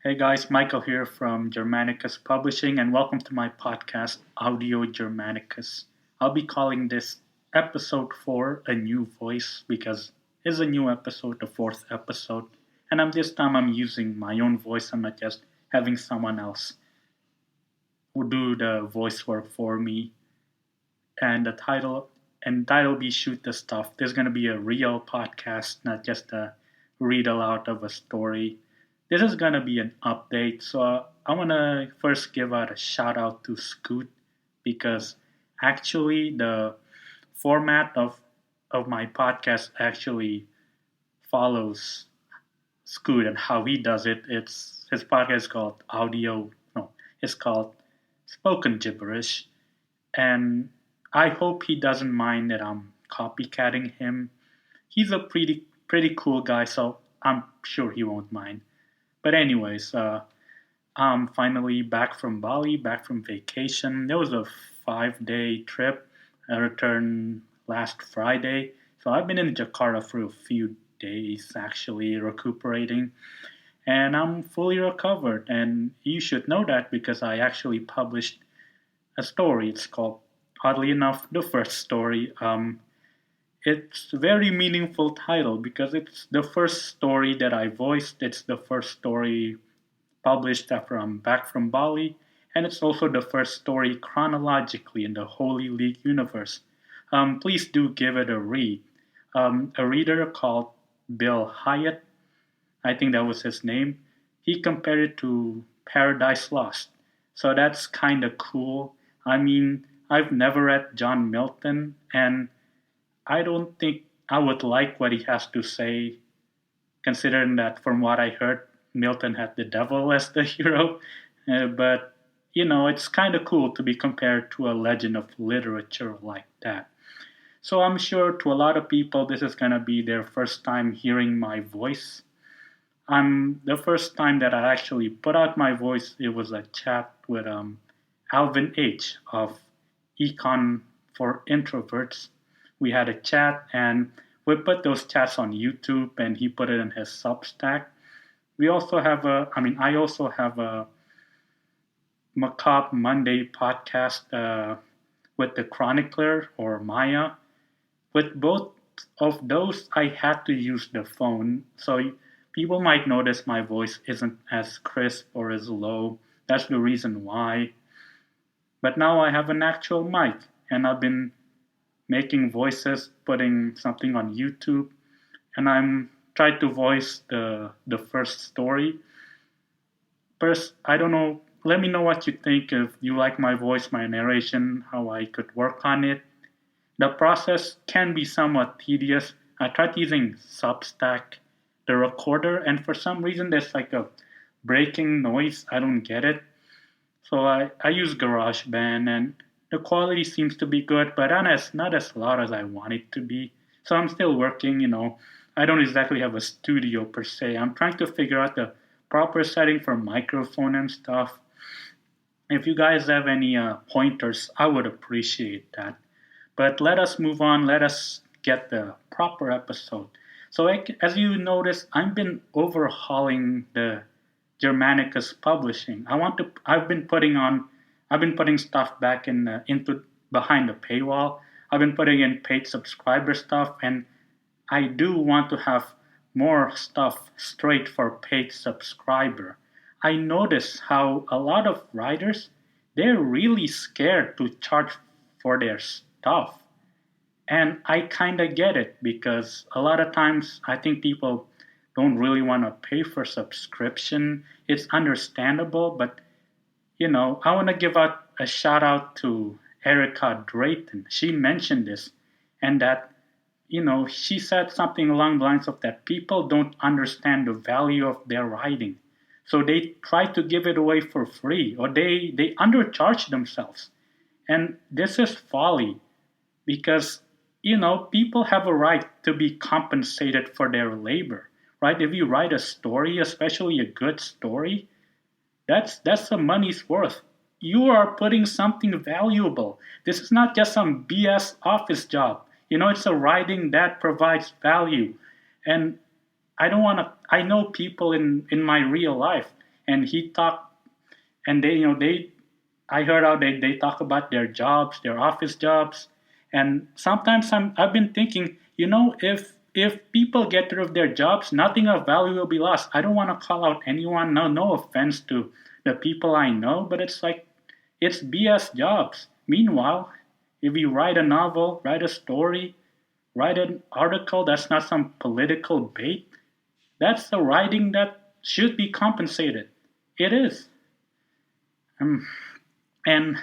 Hey guys, Michael here from Germanicus Publishing, and welcome to my podcast, Audio Germanicus. I'll be calling this episode 4 a new voice because it's a new episode, the fourth episode, and this time I'm using my own voice. I'm not just having someone else who do the voice work for me. And the title be Shoot the Stuff. There's gonna be a real podcast, not just a read aloud of a story. This is gonna be an update, so I wanna first give out a shout out to Scoot because actually the format of my podcast actually follows Scoot and how he does it. It's his podcast is called it's called Spoken Gibberish, and I hope he doesn't mind that I'm copycatting him. He's a pretty cool guy, so I'm sure he won't mind. But anyways, I'm finally back from Bali, back from vacation. There was a 5-day trip. I returned last Friday. So I've been in Jakarta for a few days actually recuperating. And I'm fully recovered. And you should know that because I actually published a story. It's called, oddly enough, the first story. It's a very meaningful title because it's the first story that I voiced. It's the first story published after I'm back from Bali, and it's also the first story chronologically in the Holy League universe. Please do give it a read. A reader called Bill Hyatt, I think that was his name, he compared it to Paradise Lost. So that's kind of cool. I mean, I've never read John Milton, and I don't think I would like what he has to say, considering that from what I heard, Milton had the devil as the hero. But, it's kind of cool to be compared to a legend of literature like that. So I'm sure to a lot of people, this is going to be their first time hearing my voice. The first time that I actually put out my voice, it was a chat with Alvin H. of Econ for Introverts. We had a chat and we put those chats on YouTube and he put it in his Substack. I also have a Macabre Monday podcast with the Chronicler or Maya. With both of those, I had to use the phone. So people might notice my voice isn't as crisp or as low. That's the reason why. But now I have an actual mic and I've been making voices, putting something on YouTube, and I'm trying to voice the first story. First, I don't know. Let me know what you think. If you like my voice, my narration, how I could work on it. The process can be somewhat tedious. I tried using Substack, the recorder, and for some reason there's like a breaking noise. I don't get it. So I use GarageBand and the quality seems to be good, but not as loud as I want it to be. So I'm still working, I don't exactly have a studio per se. I'm trying to figure out the proper setting for microphone and stuff. If you guys have any pointers, I would appreciate that. But let us move on. Let us get the proper episode. So as you notice, I've been overhauling the Germanicus Publishing. I've been putting stuff back into behind the paywall. I've been putting in paid subscriber stuff, and I do want to have more stuff straight for paid subscriber. I notice how a lot of writers, they're really scared to charge for their stuff. And I kind of get it because a lot of times I think people don't really want to pay for subscription. It's understandable, but I want to give out a shout out to Erica Drayton. She mentioned this, and that, she said something along the lines of that people don't understand the value of their writing. So they try to give it away for free, or they undercharge themselves. And this is folly because, people have a right to be compensated for their labor, right? If you write a story, especially a good story, that's the money's worth. You are putting something valuable. This is not just some BS office job. It's a writing that provides value. And I don't want to. I know people in my real life. and he talked, and I heard how they talk about their jobs, their office jobs, and sometimes I've been thinking, if people get rid of their jobs, nothing of value will be lost. I don't want to call out anyone. No offense to the people I know, but it's like it's BS jobs. Meanwhile, if you write a novel, write a story, write an article that's not some political bait, that's the writing that should be compensated. It is. Um, and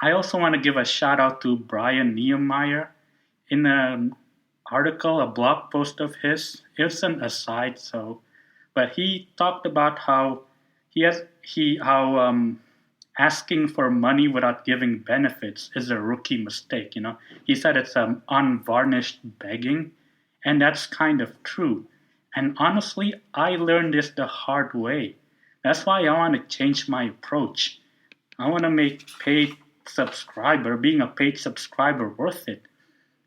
I also want to give a shout out to Brian Nehemiah. In an article, a blog post of his, it's an aside, but he talked about how asking for money without giving benefits is a rookie mistake. He said it's unvarnished begging, and that's kind of true. And honestly, I learned this the hard way. That's why I want to change my approach. I want to make being a paid subscriber worth it.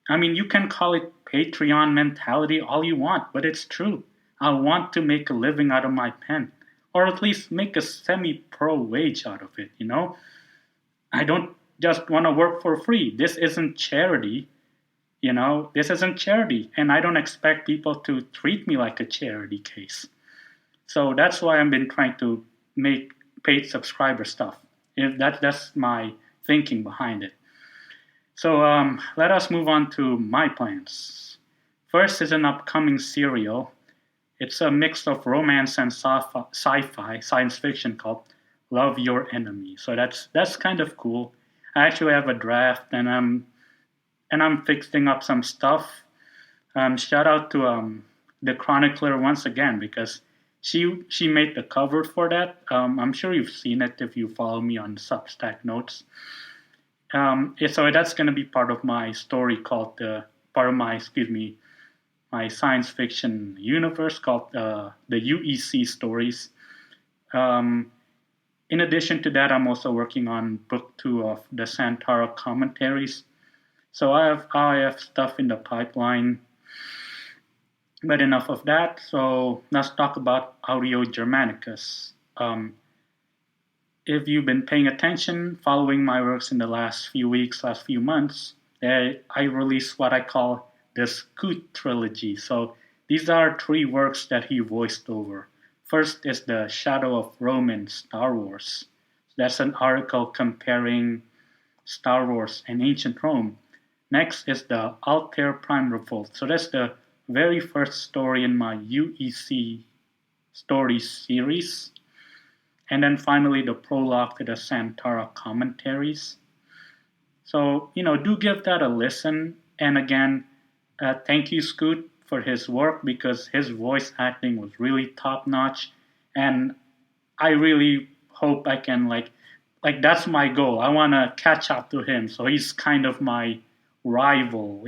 I mean, you can call it Patreon mentality all you want, but it's true. I want to make a living out of my pen, or at least make a semi-pro wage out of it, I don't just want to work for free. This isn't charity, This isn't charity, and I don't expect people to treat me like a charity case. So that's why I've been trying to make paid subscriber stuff. That's my thinking behind it. So let us move on to my plans. First is an upcoming serial. It's a mix of romance and sci-fi, science fiction called Love Your Enemy. So that's kind of cool. I actually have a draft, and I'm fixing up some stuff. Shout out to the chronicler once again, because she made the cover for that. I'm sure you've seen it if you follow me on Substack notes. So that's going to be part of my story called my science fiction universe called the UEC stories. In addition to that, I'm also working on book 2 of the Santara commentaries. So I have stuff in the pipeline. But enough of that. So let's talk about Audio Germanicus. If you've been paying attention, following my works in the last few months, I released what I call the Scoot trilogy. So these are 3 works that he voiced over. First is the Shadow of Rome in Star Wars. That's an article comparing Star Wars and ancient Rome. Next is the Altair Prime Revolt. So that's the very first story in my UEC stories series. And then finally the prologue to the Santara commentaries. So, do give that a listen. And again, thank you, Scoot, for his work, because his voice acting was really top notch. And I really hope I can like that's my goal. I want to catch up to him. So he's kind of my rival,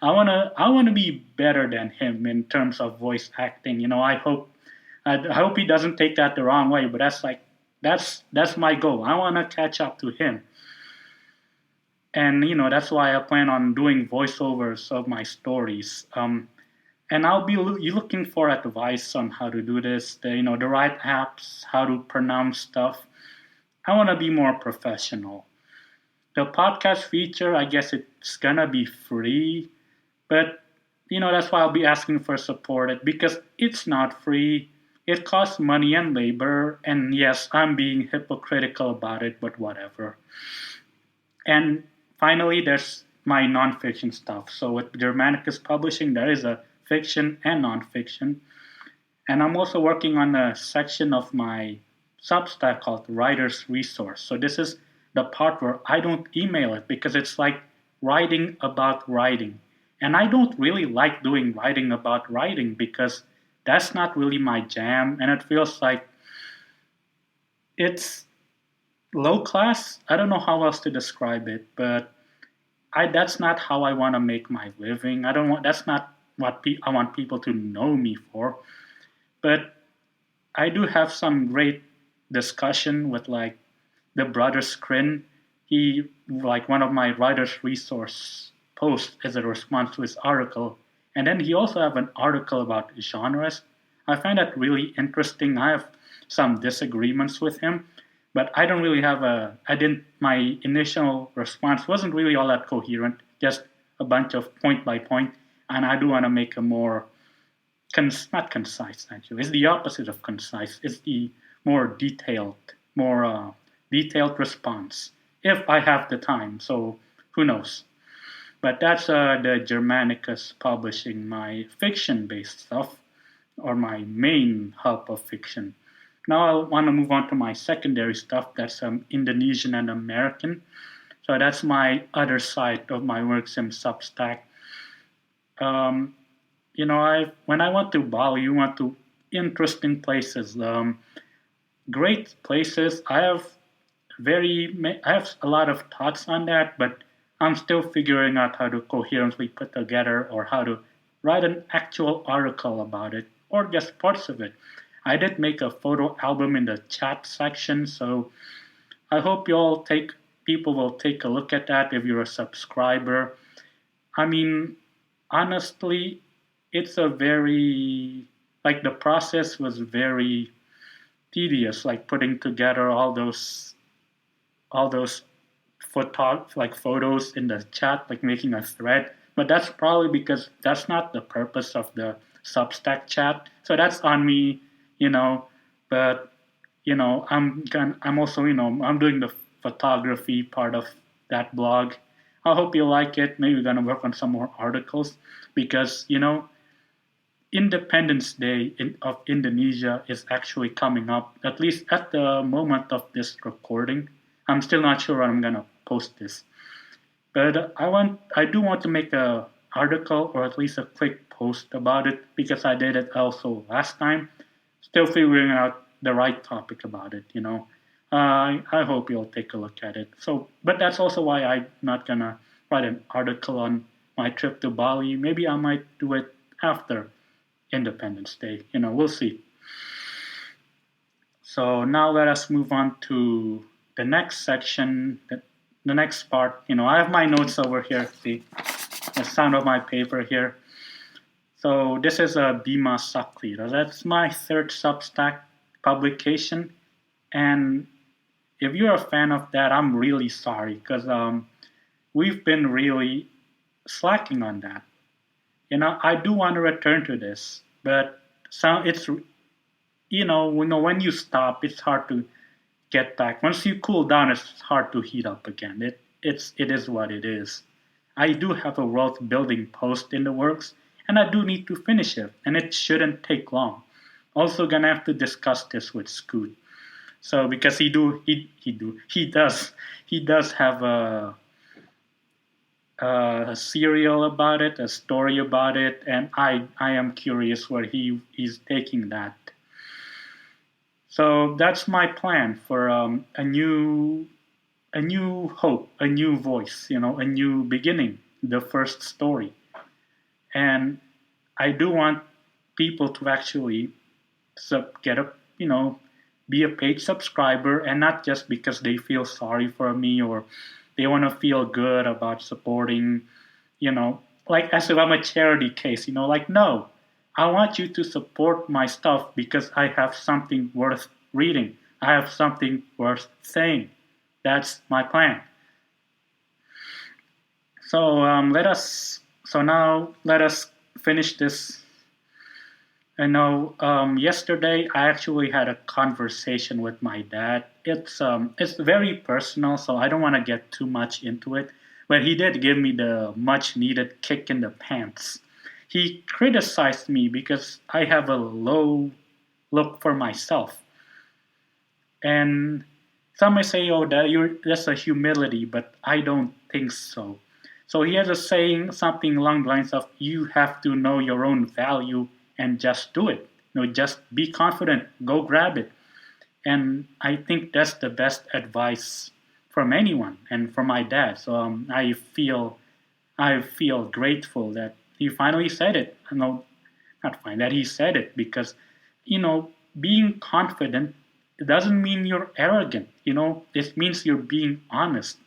I want to be better than him in terms of voice acting. I hope he doesn't take that the wrong way, but that's my goal. I want to catch up to him. And that's why I plan on doing voiceovers of my stories. And I'll be looking for advice on how to do this, the right apps, how to pronounce stuff. I want to be more professional. The podcast feature, I guess it's gonna be free, but that's why I'll be asking for support, because it's not free. It costs money and labor, and yes, I'm being hypocritical about it, but whatever. And finally, there's my nonfiction stuff. So with Germanicus Publishing, there is a fiction and nonfiction. And I'm also working on a section of my Substack called Writer's Resource. So this is the part where I don't email it, because it's like writing about writing. And I don't really like doing writing about writing, because that's not really my jam. And it feels like it's low class. I don't know how else to describe it, but that's not how I want to make my living. That's not what I want people to know me for. But I do have some great discussion with the brother Scrin. He, one of my writer's resource posts, is a response to his article. And then he also have an article about genres. I find that really interesting. I have some disagreements with him, but I don't really have my initial response wasn't really all that coherent, just a bunch of point by point. And I do want to make a more, not concise actually, it's the opposite of concise. It's the more detailed response if I have the time. So who knows? But that's the Germanicus Publishing, my fiction-based stuff, or my main hub of fiction. Now I want to move on to my secondary stuff. That's Indonesian and American. So that's my other side of my works in Substack. When I went to Bali, you went to interesting places, great places. I have a lot of thoughts on that, but I'm still figuring out how to coherently put together or how to write an actual article about it or just parts of it. I did make a photo album in the chat section, so I hope people will take a look at that if you're a subscriber. I mean, honestly, it's a very, the process was very tedious, like putting together all those photos in the chat, like making a thread. But that's probably because that's not the purpose of the Substack chat. So that's on me, But I'm also, I'm doing the photography part of that blog. I hope you like it. Maybe we're gonna work on some more articles because Independence Day of Indonesia is actually coming up. At least at the moment of this recording, I'm still not sure when I'm gonna post this. But I do want to make a article or at least a quick post about it because I did it also last time. Still figuring out the right topic about it. I hope you'll take a look at it. So, but that's also why I'm not gonna write an article on my trip to Bali. Maybe I might do it after Independence Day. We'll see. So now let us move on to the next section, the next part. I have my notes over here. See the sound of my paper here. So this is a Bima Sakli. That's my third Substack publication, and if you're a fan of that, I'm really sorry because we've been really slacking on that. I do want to return to this, but it's when you stop, it's hard to get back. Once you cool down, it's hard to heat up again. It is what it is. I do have a world building post in the works, and I do need to finish it, and it shouldn't take long. Also, gonna have to discuss this with Scoot. So because he does have a serial about it, a story about it, and I am curious where he's taking that. So that's my plan for a new hope, a new voice, a new beginning, the first story. And I do want people to actually be a paid subscriber, and not just because they feel sorry for me or they want to feel good about supporting, as if I'm a charity case, no, I want you to support my stuff because I have something worth reading. I have something worth saying. That's my plan. So now let us finish this. I know yesterday I actually had a conversation with my dad. It's very personal, so I don't want to get too much into it. But he did give me the much needed kick in the pants. He criticized me because I have a low look for myself. And some may say, "Oh, that's a humility," but I don't think so. So he has a saying, something along the lines of, "You have to know your own value and just do it. Just be confident. Go grab it." And I think that's the best advice from anyone and from my dad. So I feel grateful that he finally said it. No, not fine that he said it because, being confident doesn't mean you're arrogant. It means you're being honest.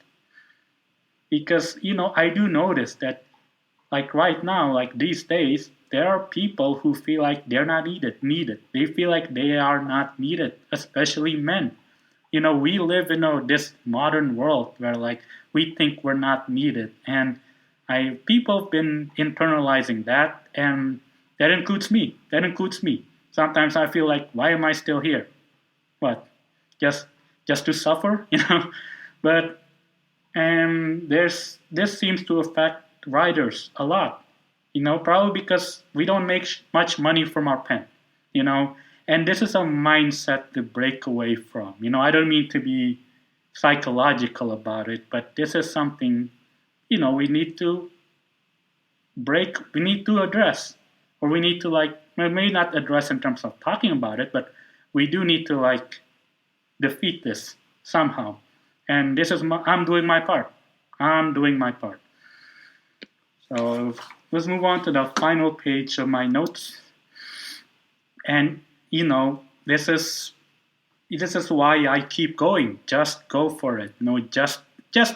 Because I do notice that, like right now, like these days, there are people who feel like they're not needed. They feel like they are not needed, especially men. We live in this modern world where like we think we're not needed, and people have been internalizing that, and that includes me. That includes me. Sometimes I feel like, why am I still here? What? Just just to suffer, But this seems to affect writers a lot, probably because we don't make much money from our pen, you know, and this is a mindset to break away from. I don't mean to be psychological about it, but this is something, we need to we need to address, or we need to like, maybe not address in terms of talking about it, but we do need to like defeat this somehow. And this is I'm doing my part. I'm doing my part. So let's move on to the final page of my notes. And this is why I keep going. Just go for it. Just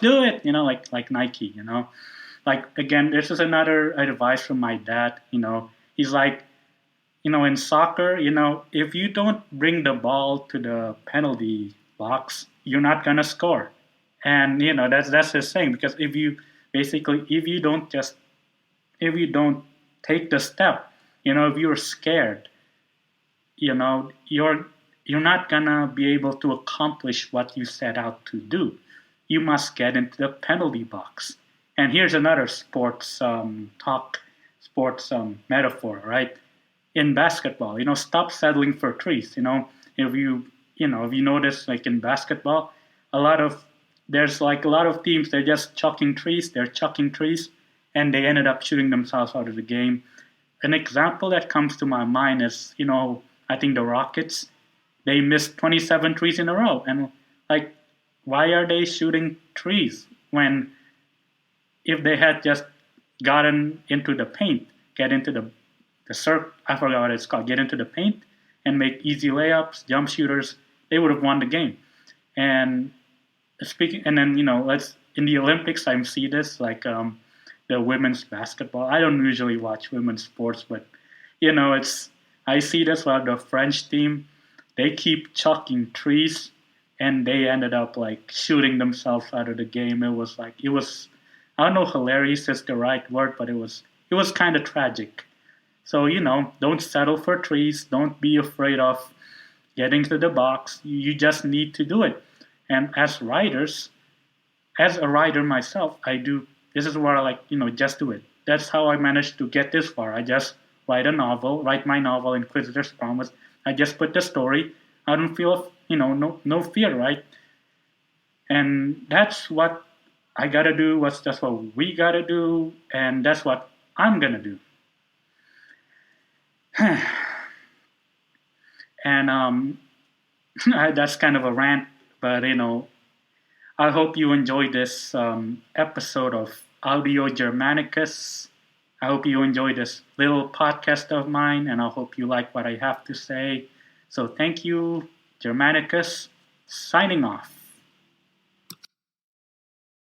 do it. Like Nike. Like again, this is another advice from my dad. He's like, in soccer, if you don't bring the ball to the penalty box, you're not gonna score. And that's his saying, because if you don't take the step, if you're scared, you're not gonna be able to accomplish what you set out to do. You must get into the penalty box. And here's another sports metaphor, right? In basketball, stop settling for threes. If you notice, like in basketball, there's like a lot of teams, they're just chucking threes, and they ended up shooting themselves out of the game. An example that comes to my mind is, I think the Rockets, they missed 27 threes in a row. And like, why are they shooting threes when if they had just gotten into the paint, get into the circle, I forgot what it's called, get into the paint and make easy layups, jump shooters, they would have won the game. And then let's in the Olympics, I see this like the women's basketball. I don't usually watch women's sports, but I see this while the French team, they keep chucking threes, and they ended up like shooting themselves out of the game. It was I don't know, hilarious is the right word, but it was kind of tragic. So don't settle for threes. Don't be afraid of getting to the box. You just need to do it. And as a writer myself, I do. This is where I like, just do it. That's how I managed to get this far. I just write my novel, Inquisitor's Promise. I just put the story. I don't feel, no fear, right? And that's what I gotta do. That's what we gotta do, and that's what I'm gonna do. And that's kind of a rant, but I hope you enjoyed this episode of Audio Germanicus. I hope you enjoyed this little podcast of mine, and I hope you like what I have to say. So thank you, Germanicus, signing off.